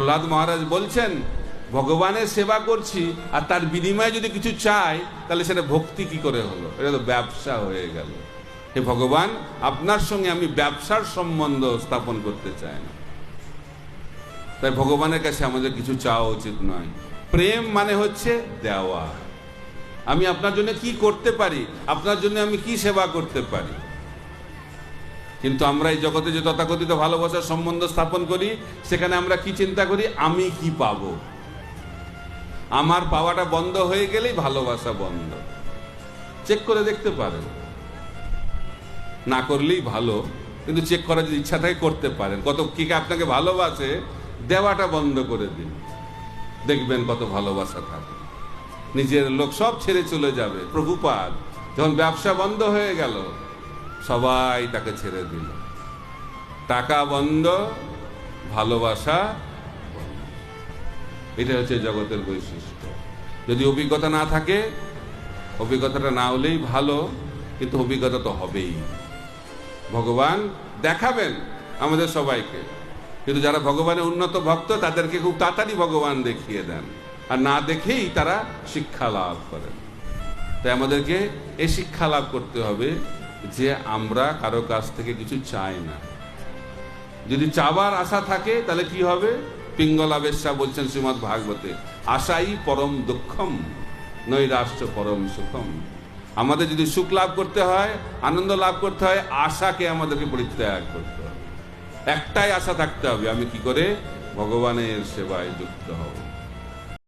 প্রহ্লাদ মহারাজ বলছেন, ভগবানের সেবা করছি আর তার বিনিময়ে যদি কিছু চাই, তাহলে সেটা ভক্তি কি করে হলো? এটা তো ব্যবসা হয়ে গেল। হে ভগবান, আপনার সঙ্গে আমি ব্যবসার সম্বন্ধ স্থাপন করতে চাই না। তাই ভগবানের কাছে আমাদের কিছু চাওয়া উচিত নয়। প্রেম মানে হচ্ছে দেওয়া। আমি আপনার জন্য কি করতে পারি, আপনার জন্য আমি কি সেবা করতে পারি। কিন্তু আমরা এই জগতে যে তথাকথিত ভালোবাসার সম্বন্ধ স্থাপন করি, সেখানে আমরা কি চিন্তা করি? আমি কি পাবো। আমার পাওয়াটা বন্ধ হয়ে গেলেই ভালোবাসা বন্ধ। চেক করে দেখতে পারেন, না করলেই ভালো, কিন্তু চেক করার যদি ইচ্ছা থাকে করতে পারেন। কত কি আপনাকে ভালোবাসে, দেওয়াটা বন্ধ করে দিন, দেখবেন কত ভালোবাসা থাকে। নিজের লোক সব ছেড়ে চলে যাবে। প্রভুপাদ যখন ব্যবসা বন্ধ হয়ে গেল, সবাই তাকে ছেড়ে দিল। টাকা বন্ধ, ভালোবাসা বন্ধ। এটা হচ্ছে জগতের বৈশিষ্ট্য। যদি অভিজ্ঞতা না থাকে, অভিজ্ঞতাটা না হলেই ভালো, কিন্তু অভিজ্ঞতা তো হবেই। ভগবান দেখাবেন আমাদের সবাইকে, কিন্তু যারা ভগবানের উন্নত ভক্ত, তাদেরকে খুব তাড়াতাড়ি ভগবান দেখিয়ে দেন, আর না দেখেই তারা শিক্ষা লাভ করেন। তাই আমাদেরকে এই শিক্ষা লাভ করতে হবে যে আমরা কারো কাছ থেকে কিছু চাই না। যদি চাবার আশা থাকে, তাহলে কি হবে? পিঙ্গলা বেশ্যা বলছেন শ্রীমদ্ ভাগবতে, আশাই পরম দুঃখম নৈরাশ্য পরম সুখম। আমাদের যদি সুখ লাভ করতে হয়, আনন্দ লাভ করতে হয়, আশাকে আমাদেরকে পরিত্যাগ করতে হবে। একটাই আশা থাকতে হবে, আমি কি করে ভগবানের সেবায় যুক্ত হব।